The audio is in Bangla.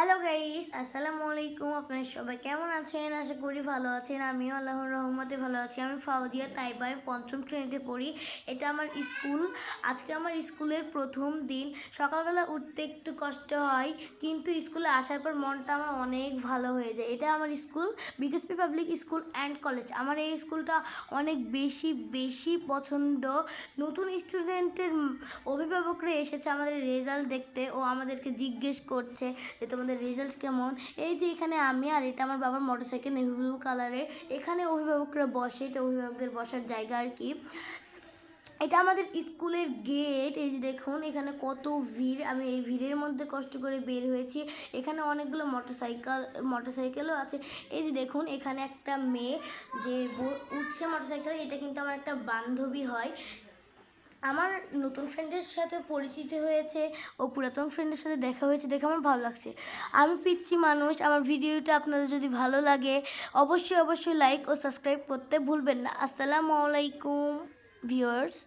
হ্যালো গাইস, আসসালামু আলাইকুম। আপনারা সবাই কেমন আছেন? আশা করি ভালো আছেন। আমিও আল্লাহর রহমতে ভালো আছি। আমি ফাউজিয়া তাইবা, আমি পঞ্চম শ্রেণীতে পড়ি। এটা আমার স্কুল। আজকে আমার স্কুলের প্রথম দিন। সকালবেলা উঠতে একটু কষ্ট হয়, কিন্তু স্কুলে আসার পর মনটা আমার অনেক ভালো হয়ে যায়। এটা আমার school, BKSP public school and college. আমার এই স্কুলটা অনেক বেশি বেশি পছন্দ। নতুন স্টুডেন্টের অভিভাবকরা এসেছে আমাদের রেজাল্ট দেখতে ও আমাদেরকে জিজ্ঞেস করছে যে তোমাদের রেজাল্ট কেমন। এই যে এখানে আমি, আর এটা আমার বাবার মোটরসাইকেল নেভি ব্লু কালারের। এখানে অভিভাবকরা বসে, এটা অভিভাবকদের বসার জায়গা আর কি। এটা আমাদের স্কুলের গেট। এই যে দেখুন এখানে কত ভিড়। আমি এই ভিড়ের মধ্যে কষ্ট করে বের হয়েছি। এখানে অনেকগুলো মোটরসাইকেলও আছে। এই যে দেখুন এখানে একটা মেয়ে যে উঠছে মোটরসাইকেলে, এটা কিন্তু আমার একটা বান্ধবী হয়। আমার নতুন ফ্রেন্ডের সাথে পরিচিত হয়েছে ও পুরাতন ফ্রেন্ডের সাথে দেখা হয়েছে, দেখে আমার ভালো লাগছে। আমি পিচ্ছি মানুষ। আমার ভিডিওটা আপনাদের যদি ভালো লাগে অবশ্যই লাইক ও সাবস্ক্রাইব করতে ভুলবেন না। আসসালামু আলাইকুম ভিউয়ার্স।